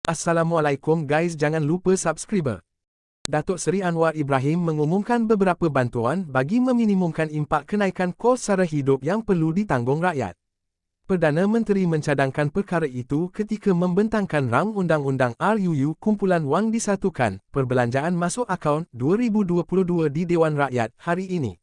Assalamualaikum guys, jangan lupa subscribe. Datuk Seri Anwar Ibrahim mengumumkan beberapa bantuan bagi meminimumkan impak kenaikan kos sara hidup yang perlu ditanggung rakyat. Perdana Menteri mencadangkan perkara itu ketika membentangkan rang Undang-Undang RUU Kumpulan Wang Disatukan, Perbelanjaan Masuk Akaun 2022 di Dewan Rakyat hari ini.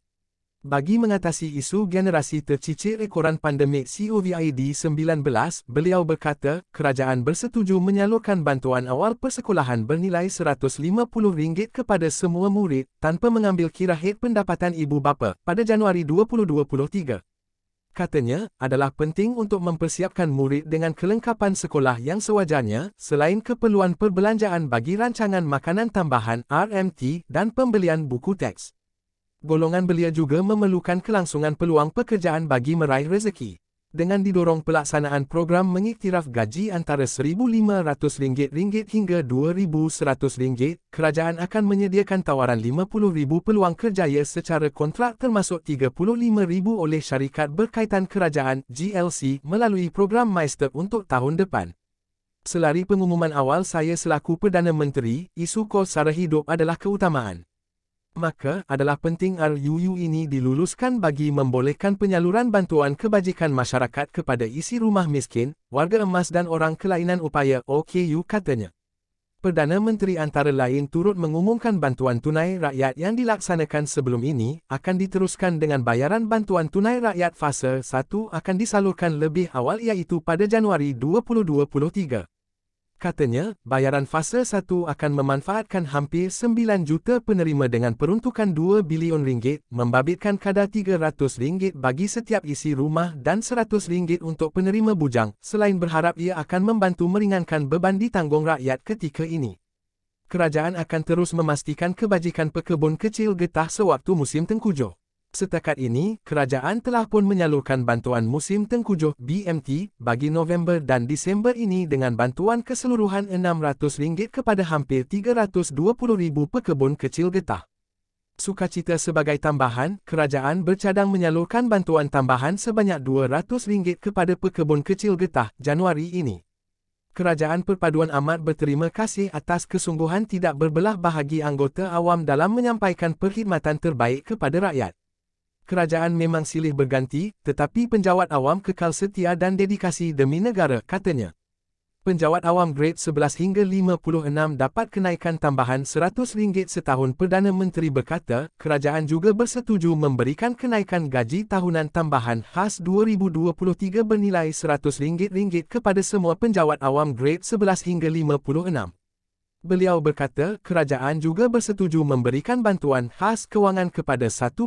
Bagi mengatasi isu generasi tercicir ekoran pandemik COVID-19, beliau berkata, kerajaan bersetuju menyalurkan bantuan awal persekolahan bernilai RM150 kepada semua murid, tanpa mengambil kira hed pendapatan ibu bapa, pada Januari 2023. Katanya, adalah penting untuk mempersiapkan murid dengan kelengkapan sekolah yang sewajarnya, selain keperluan perbelanjaan bagi rancangan makanan tambahan RMT dan pembelian buku teks. Golongan belia juga memerlukan kelangsungan peluang pekerjaan bagi meraih rezeki. Dengan didorong pelaksanaan program mengiktiraf gaji antara RM1,500 hingga RM2,100, kerajaan akan menyediakan tawaran 50,000 peluang kerjaya secara kontrak termasuk 35,000 oleh syarikat berkaitan kerajaan GLC melalui program MyStep untuk tahun depan. Selari pengumuman awal saya selaku Perdana Menteri, isu kos sara hidup adalah keutamaan. Maka, adalah penting RUU ini diluluskan bagi membolehkan penyaluran bantuan kebajikan masyarakat kepada isi rumah miskin, warga emas dan orang kelainan upaya OKU katanya. Perdana Menteri antara lain turut mengumumkan bantuan tunai rakyat yang dilaksanakan sebelum ini, akan diteruskan dengan bayaran bantuan tunai rakyat fasa 1 akan disalurkan lebih awal iaitu pada Januari 2023. Katanya, bayaran fasa 1 akan memanfaatkan hampir 9 juta penerima dengan peruntukan RM2 bilion, membabitkan kadar RM300 bagi setiap isi rumah dan RM100 untuk penerima bujang, selain berharap ia akan membantu meringankan beban ditanggung rakyat ketika ini. Kerajaan akan terus memastikan kebajikan pekebun kecil getah sewaktu musim tengkujuh. Setakat ini, kerajaan telah pun menyalurkan bantuan musim tengkujuh BMT bagi November dan Disember ini dengan bantuan keseluruhan RM600 kepada hampir 320,000 pekebun kecil getah. Sukacita sebagai tambahan, kerajaan bercadang menyalurkan bantuan tambahan sebanyak RM200 kepada pekebun kecil getah Januari ini. Kerajaan Perpaduan amat berterima kasih atas kesungguhan tidak berbelah bahagi anggota awam dalam menyampaikan perkhidmatan terbaik kepada rakyat. Kerajaan memang silih berganti, tetapi penjawat awam kekal setia dan dedikasi demi negara, katanya. Penjawat awam grade 11 hingga 56 dapat kenaikan tambahan RM100 setahun. Perdana Menteri berkata, kerajaan juga bersetuju memberikan kenaikan gaji tahunan tambahan khas 2023 bernilai RM100 kepada semua penjawat awam grade 11 hingga 56. Beliau berkata, kerajaan juga bersetuju memberikan bantuan khas kewangan kepada 1.3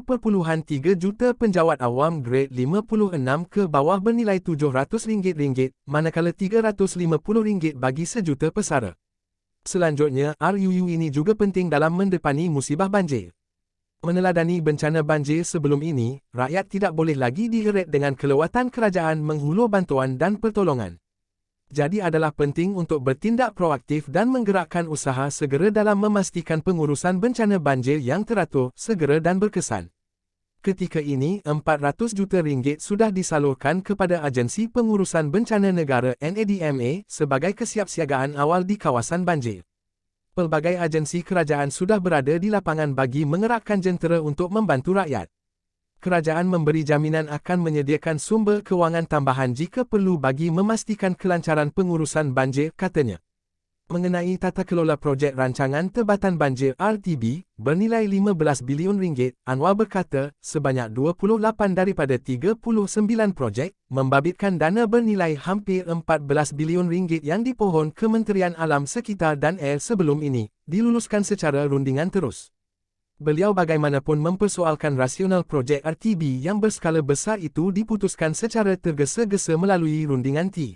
juta penjawat awam grade 56 ke bawah bernilai RM700, manakala RM350 bagi sejuta pesara. Selanjutnya, RUU ini juga penting dalam mendepani musibah banjir. Meneladani bencana banjir sebelum ini, rakyat tidak boleh lagi diheret dengan kelewatan kerajaan menghulur bantuan dan pertolongan. Jadi adalah penting untuk bertindak proaktif dan menggerakkan usaha segera dalam memastikan pengurusan bencana banjir yang teratur, segera dan berkesan. Ketika ini, RM400 juta sudah disalurkan kepada Agensi Pengurusan Bencana Negara NADMA sebagai kesiapsiagaan awal di kawasan banjir. Pelbagai agensi kerajaan sudah berada di lapangan bagi mengerakkan jentera untuk membantu rakyat. Kerajaan memberi jaminan akan menyediakan sumber kewangan tambahan jika perlu bagi memastikan kelancaran pengurusan banjir, katanya. Mengenai tata kelola projek rancangan Tebatan Banjir RTB, bernilai RM15 bilion, Anwar berkata, sebanyak 28 daripada 39 projek, membabitkan dana bernilai hampir RM14 bilion yang dipohon Kementerian Alam Sekitar dan Air sebelum ini, diluluskan secara rundingan terus. Beliau bagaimanapun mempersoalkan rasional projek RTB yang berskala besar itu diputuskan secara tergesa-gesa melalui rundingan T.